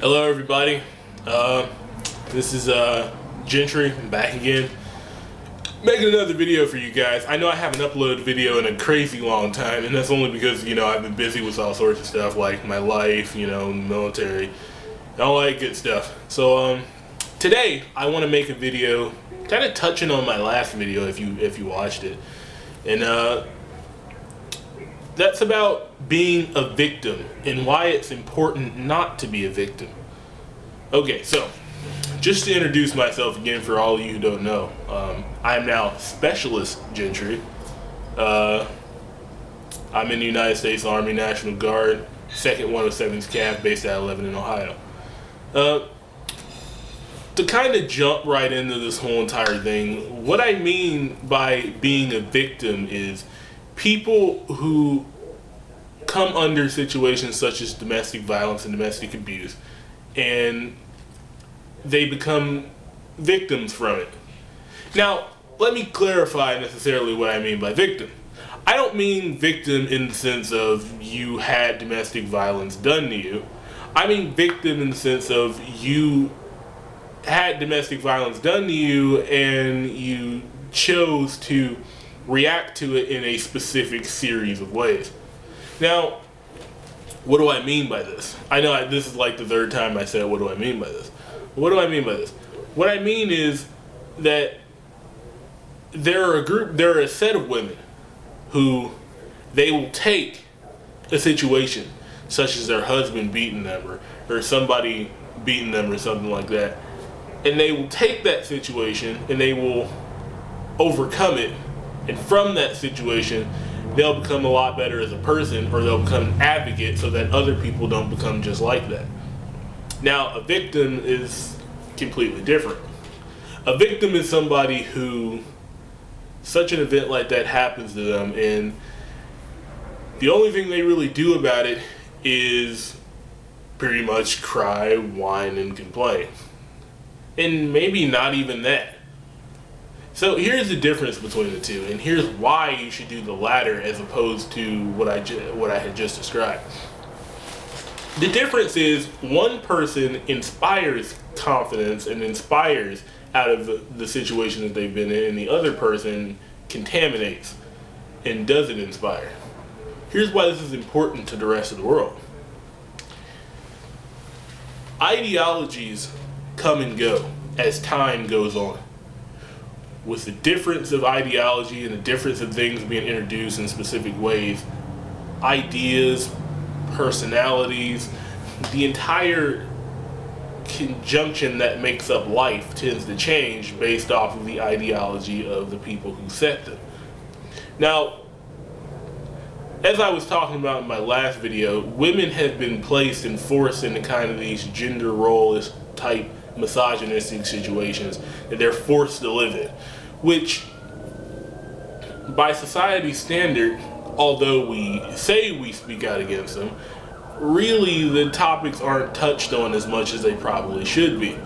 Hello everybody, this is Gentry, I'm back again, making another video for you guys. I know I haven't uploaded a video in a crazy long time, and that's only because, I've been busy with all sorts of stuff, like my life, military, and all that good stuff. So, today, I want to make a video, kind of touching on my last video, if you watched it, and, that's about being a victim and why it's important not to be a victim. Okay, so just to introduce myself again for all of you who don't know, I am now Specialist Gentry. I'm in the United States Army National Guard, 2nd 107th Cav, based out of Lebanon, Ohio. To kind of jump right into this whole entire thing, what I mean by being a victim is people who come under situations such as domestic violence and domestic abuse, and they become victims from it. Now, let me clarify necessarily what I mean by victim. I don't mean victim in the sense of you had domestic violence done to you. I mean victim in the sense of you had domestic violence done to you and you chose to react to it in a specific series of ways. Now, what do I mean by this? I know this is like the third time I said, what do I mean by this? What do I mean by this? What I mean is that there are a set of women who they will take a situation such as their husband beating them or somebody beating them or something like that, and they will take that situation and they will overcome it. And from that situation, they'll become a lot better as a person, or they'll become an advocate so that other people don't become just like that. Now, a victim is completely different. A victim is somebody who, such an event like that happens to them, and the only thing they really do about it is pretty much cry, whine, and complain. And maybe not even that. So here's the difference between the two, and here's why you should do the latter as opposed to what I had just described. The difference is one person inspires confidence and inspires out of the situation that they've been in, and the other person contaminates and doesn't inspire. Here's why this is important to the rest of the world. Ideologies come and go as time goes on. With the difference of ideology and the difference of things being introduced in specific ways, ideas, personalities, the entire conjunction that makes up life tends to change based off of the ideology of the people who set them. Now, as I was talking about in my last video, women have been placed and forced into kind of these gender role type misogynistic situations that they're forced to live in, which by society's standard, although we say we speak out against them, really the topics aren't touched on as much as they probably should be.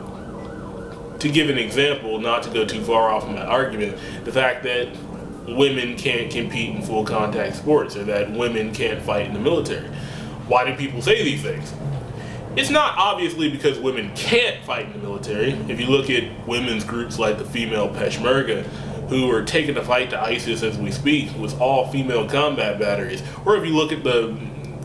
To give an example, not to go too far off in my argument, the fact that women can't compete in full contact sports, or that women can't fight in the military. Why do people say these things? It's not obviously because women can't fight in the military. If you look at women's groups like the female Peshmerga, who are taking the fight to ISIS as we speak with all female combat batteries, or if you look at the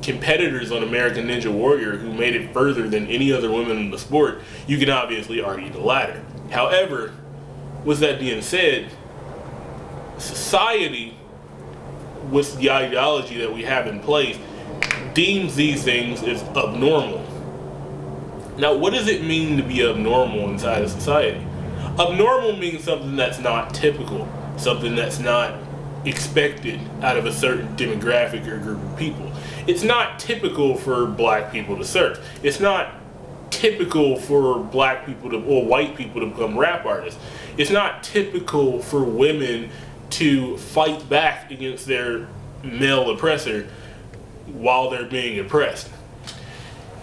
competitors on American Ninja Warrior who made it further than any other women in the sport, you can obviously argue the latter. However, with that being said, society, with the ideology that we have in place, deems these things as abnormal. Now, what does it mean to be abnormal inside of society? Abnormal means something that's not typical, something that's not expected out of a certain demographic or group of people. It's not typical for black people to surf. It's not typical for black people or white people to become rap artists. It's not typical for women to fight back against their male oppressor while they're being oppressed.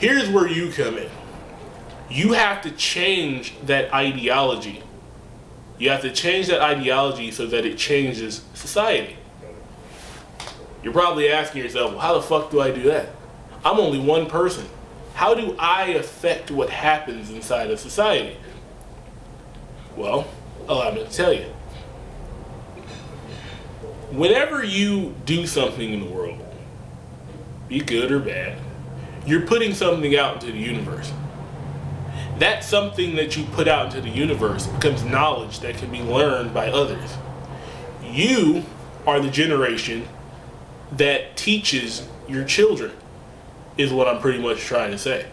Here's where you come in. You have to change that ideology. You have to change that ideology so that it changes society. You're probably asking yourself, well, how the fuck do I do that? I'm only one person. How do I affect what happens inside of society? Well, allow me to tell you. Whenever you do something in the world, be good or bad, you're putting something out into the universe. That something that you put out into the universe becomes knowledge that can be learned by others. You are the generation that teaches your children, is what I'm pretty much trying to say.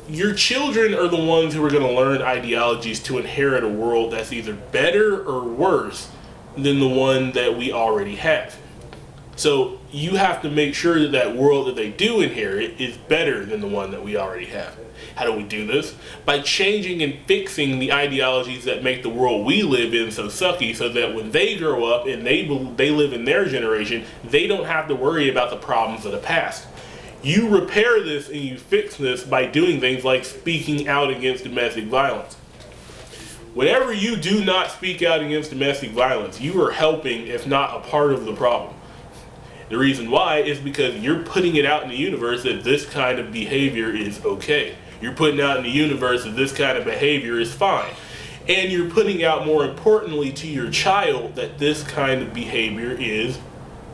Your children are the ones who are going to learn ideologies to inherit a world that's either better or worse than the one that we already have. So you have to make sure that that world that they do inherit is better than the one that we already have. How do we do this? By changing and fixing the ideologies that make the world we live in so sucky, so that when they grow up and they live in their generation, they don't have to worry about the problems of the past. You repair this and you fix this by doing things like speaking out against domestic violence. Whenever you do not speak out against domestic violence, you are helping, if not a part of the problem. The reason why is because you're putting it out in the universe that this kind of behavior is okay. You're putting out in the universe that this kind of behavior is fine. And you're putting out, more importantly, to your child that this kind of behavior is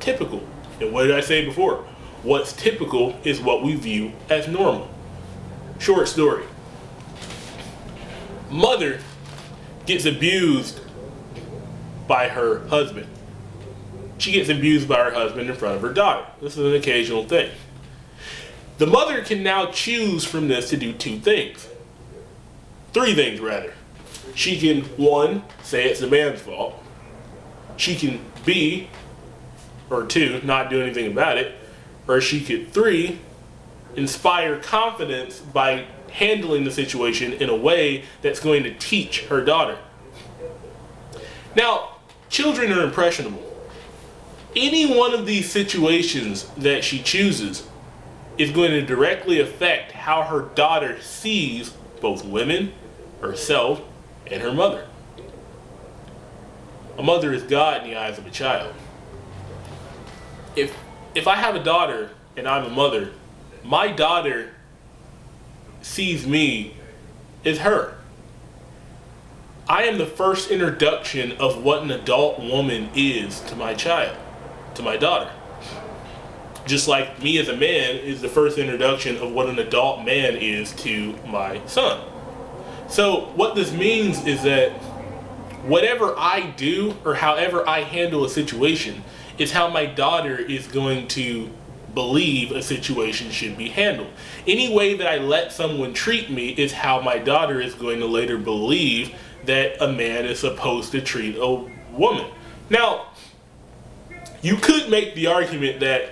typical. And what did I say before? What's typical is what we view as normal. Short story. Mother gets abused by her husband. She gets abused by her husband in front of her daughter. This is an occasional thing. The mother can now choose from this to do two things. Three things, rather. She can, one, say it's the man's fault. She can, B, or two, not do anything about it. Or she could, three, inspire confidence by handling the situation in a way that's going to teach her daughter. Now, children are impressionable. Any one of these situations that she chooses is going to directly affect how her daughter sees both women, herself, and her mother. A mother is God in the eyes of a child. If I have a daughter and I'm a mother, my daughter sees me as her. I am the first introduction of what an adult woman is to my child, to my daughter. Just like me as a man is the first introduction of what an adult man is to my son. So what this means is that whatever I do or however I handle a situation is how my daughter is going to believe a situation should be handled. Any way that I let someone treat me is how my daughter is going to later believe that a man is supposed to treat a woman. Now, you could make the argument that,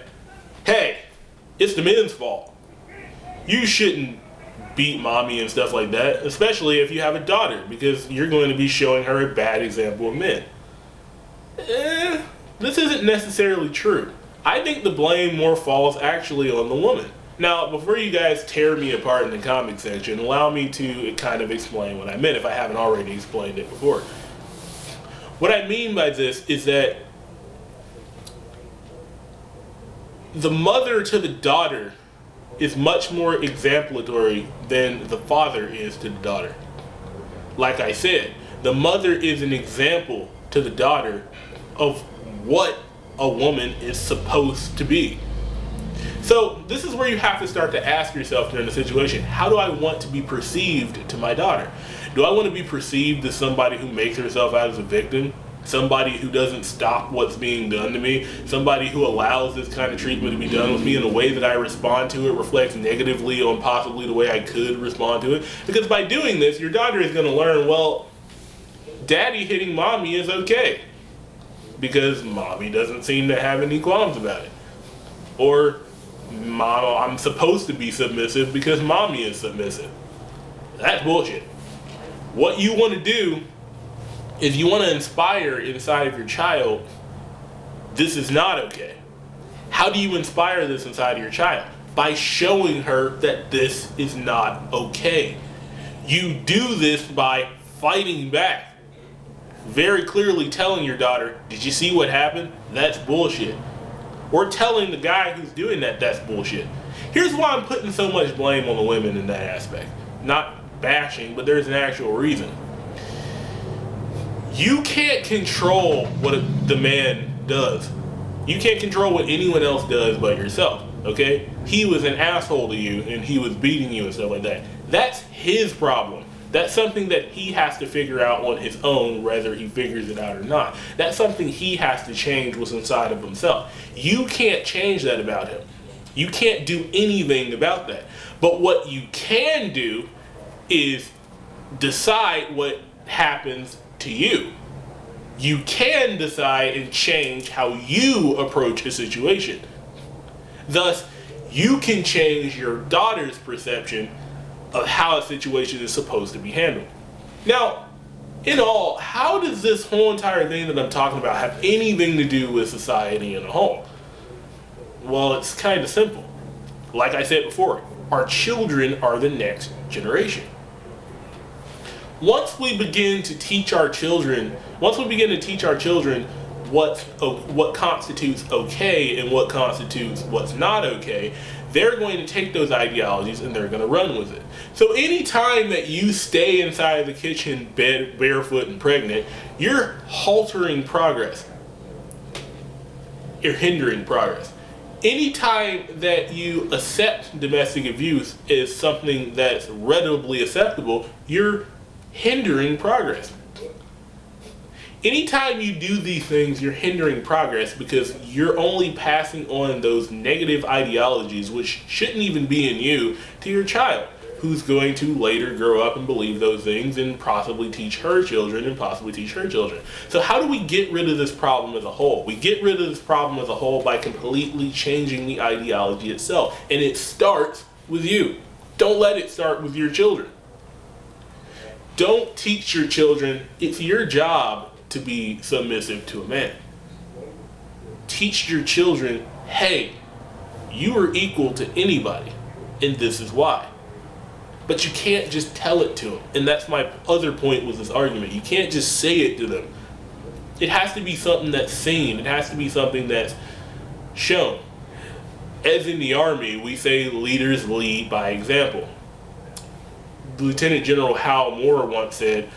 hey, it's the men's fault. You shouldn't beat mommy and stuff like that, especially if you have a daughter, because you're going to be showing her a bad example of men. This isn't necessarily true. I think the blame more falls actually on the woman. Now, before you guys tear me apart in the comment section, allow me to kind of explain what I meant if I haven't already explained it before. What I mean by this is that the mother to the daughter is much more exemplary than the father is to the daughter. Like I said, the mother is an example to the daughter of what a woman is supposed to be. So this is where you have to start to ask yourself during the situation, how do I want to be perceived to my daughter? Do I want to be perceived as somebody who makes herself out as a victim? Somebody who doesn't stop what's being done to me? Somebody who allows this kind of treatment to be done with me in a way that I respond to it reflects negatively on possibly the way I could respond to it? Because by doing this, your daughter is going to learn, well, daddy hitting mommy is okay, because mommy doesn't seem to have any qualms about it. Or, mom, I'm supposed to be submissive because mommy is submissive. That's bullshit. What you want to do is you want to inspire inside of your child, this is not okay. How do you inspire this inside of your child? By showing her that this is not okay. You do this by fighting back. Very clearly telling your daughter, did you see what happened? That's bullshit. Or telling the guy who's doing that, that's bullshit. Here's why I'm putting so much blame on the women in that aspect. Not bashing, but there's an actual reason. You can't control what the man does. You can't control what anyone else does but yourself, okay? He was an asshole to you and he was beating you and stuff like that. That's his problem. That's something that he has to figure out on his own, whether he figures it out or not. That's something he has to change what's inside of himself. You can't change that about him. You can't do anything about that. But what you can do is decide what happens to you. You can decide and change how you approach a situation. Thus, you can change your daughter's perception of how a situation is supposed to be handled. Now, in all, how does this whole entire thing that I'm talking about have anything to do with society in a whole? Well, it's kind of simple. Like I said before, our children are the next generation. Once we begin to teach our children what constitutes okay and what constitutes what's not okay, they're going to take those ideologies and they're going to run with it. So anytime that you stay inside the kitchen barefoot and pregnant, you're halting progress. You're hindering progress. Anytime that you accept domestic abuse as something that's readily acceptable, you're hindering progress. Anytime you do these things, you're hindering progress because you're only passing on those negative ideologies, which shouldn't even be in you, to your child, who's going to later grow up and believe those things and possibly teach her children and possibly teach her children. So how do we get rid of this problem as a whole? We get rid of this problem as a whole by completely changing the ideology itself. And it starts with you. Don't let it start with your children. Don't teach your children it's your job to be submissive to a man. Teach your children, hey, you are equal to anybody, and this is why. But you can't just tell it to them. And that's my other point with this argument. You can't just say it to them. It has to be something that's seen. It has to be something that's shown. As in the Army, we say leaders lead by example. Lieutenant General Hal Moore once said,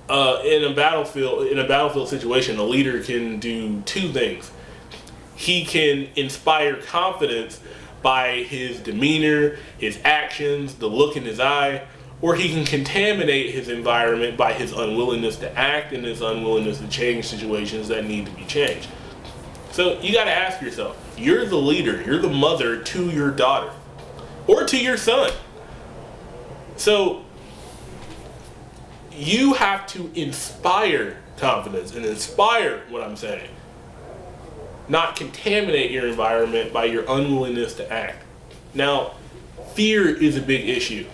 in a battlefield situation, a leader can do two things. He can inspire confidence by his demeanor, his actions, the look in his eye, or he can contaminate his environment by his unwillingness to act and his unwillingness to change situations that need to be changed. So you got to ask yourself, you're the leader, you're the mother to your daughter, or to your son. So you have to inspire confidence and inspire what I'm saying. Not contaminate your environment by your unwillingness to act. Now, fear is a big issue.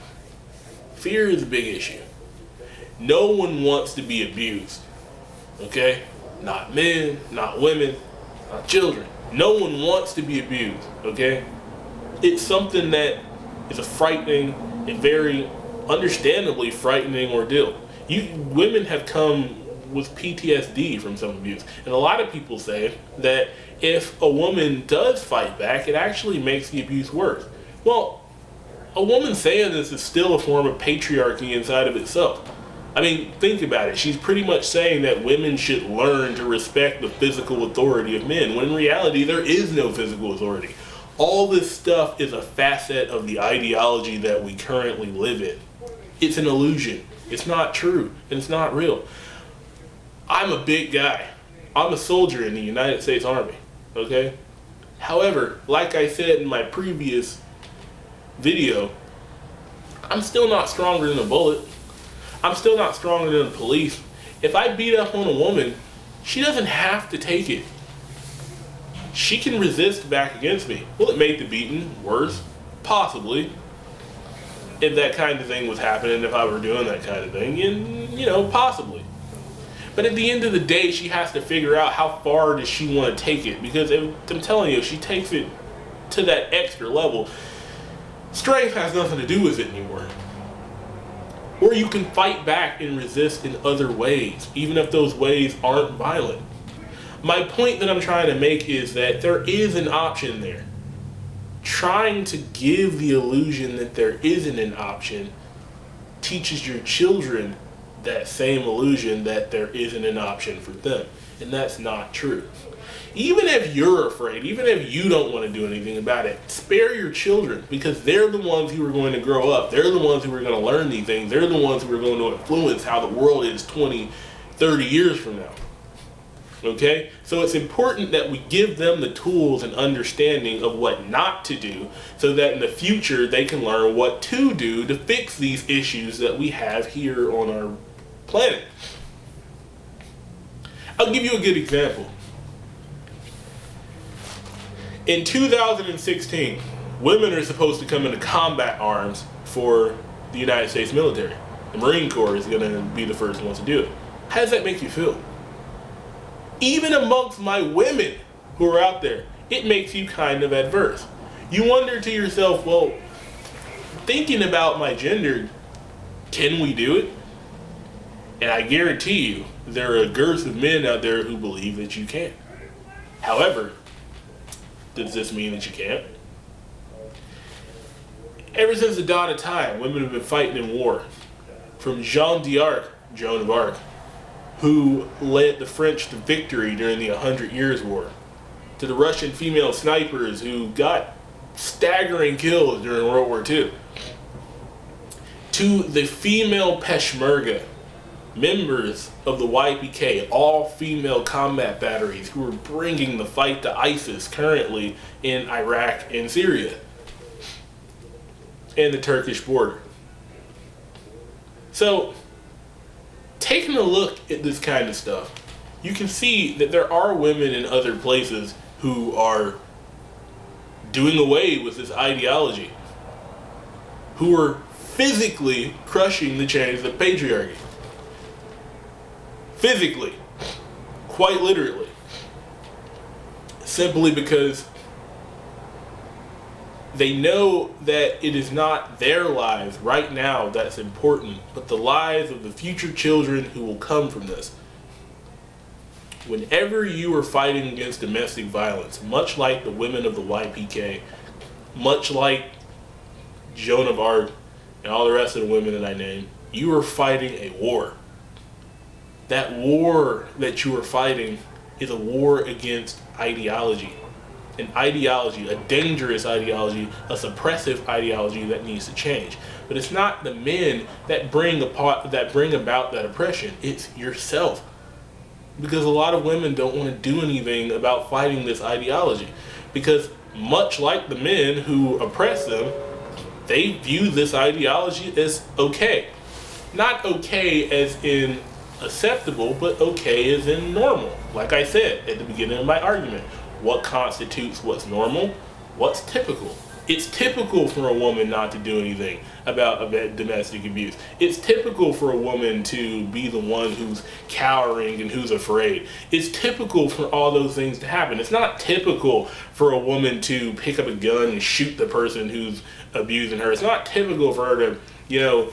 Fear is a big issue. No one wants to be abused. Okay? Not men, not women, not children. No one wants to be abused. Okay? It's something that is a frightening and very understandably frightening ordeal. Women have come with PTSD from some abuse. And a lot of people say that if a woman does fight back, it actually makes the abuse worse. Well, a woman saying this is still a form of patriarchy inside of itself. I mean, think about it. She's pretty much saying that women should learn to respect the physical authority of men, when in reality, there is no physical authority. All this stuff is a facet of the ideology that we currently live in. It's an illusion. It's not true, and it's not real. I'm a big guy. I'm a soldier in the United States Army, okay? However, like I said in my previous video, I'm still not stronger than a bullet. I'm still not stronger than the police. If I beat up on a woman, she doesn't have to take it. She can resist back against me. Will it make the beating worse? Possibly. If that kind of thing was happening, if I were doing that kind of thing, and, possibly. But at the end of the day, she has to figure out how far does she want to take it. Because I'm telling you, if she takes it to that extra level, strength has nothing to do with it anymore. Or you can fight back and resist in other ways, even if those ways aren't violent. My point that I'm trying to make is that there is an option there. trying to give the illusion that there isn't an option teaches your children that same illusion that there isn't an option for them. And that's not true. Even if you're afraid, even if you don't want to do anything about it, spare your children, because they're the ones who are going to grow up. They're the ones who are going to learn these things. They're the ones who are going to influence how the world is 20, 30 years from now. Okay? So it's important that we give them the tools and understanding of what not to do, so that in the future they can learn what to do to fix these issues that we have here on our planet. I'll give you a good example. In 2016, women are supposed to come into combat arms for the United States military. The Marine Corps is going to be the first ones to do it. How does that make you feel? Even amongst my women who are out there, it makes you kind of adverse. You wonder to yourself, well, thinking about my gender, can we do it? And I guarantee you, there are a girth of men out there who believe that you can. However, does this mean that you can't? Ever since the dawn of time, women have been fighting in war. From Jeanne d'Arc, Joan of Arc, who led the French to victory during the 100 Years' War, to the Russian female snipers who got staggering kills during World War II, to the female Peshmerga, members of the YPK, all female combat batteries who are bringing the fight to ISIS currently in Iraq and Syria and the Turkish border. So, taking a look at this kind of stuff, you can see that there are women in other places who are doing away with this ideology, who are physically crushing the chains of patriarchy. Physically, quite literally, simply because they know that it is not their lives right now that's important, but the lives of the future children who will come from this. Whenever you are fighting against domestic violence, much like the women of the YPK, much like Joan of Arc and all the rest of the women that I named, you are fighting a war. That war that you are fighting is a war against ideology. An ideology, a dangerous ideology, a suppressive ideology that needs to change. But it's not the men that bring about that oppression. It's yourself. Because a lot of women don't want to do anything about fighting this ideology. Because much like the men who oppress them, they view this ideology as okay. Not okay as in acceptable, but okay as in normal. Like I said at the beginning of my argument, what constitutes what's normal? What's typical? It's typical for a woman not to do anything about domestic abuse. It's typical for a woman to be the one who's cowering and who's afraid. It's typical for all those things to happen. It's not typical for a woman to pick up a gun and shoot the person who's abusing her. It's not typical for her to,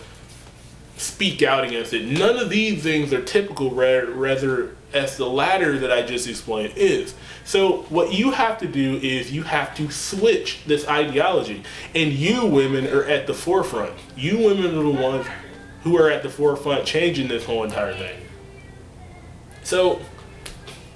speak out against it. None of these things are typical, rather as the latter that I just explained is. So what you have to do is you have to switch this ideology. And you women are at the forefront. You women are the ones who are at the forefront changing this whole entire thing. So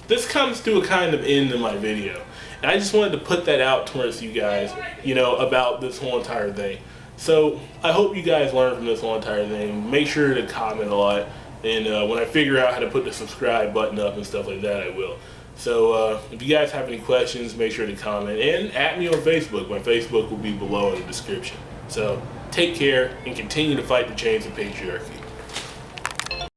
this comes to a kind of end of my video. And I just wanted to put that out towards you guys, about this whole entire thing. So I hope you guys learn from this whole entire thing. Make sure to comment a lot. And when I figure out how to put the subscribe button up and stuff like that, I will. So if you guys have any questions, make sure to comment. And add me on Facebook. My Facebook will be below in the description. So take care and continue to fight the chains of patriarchy.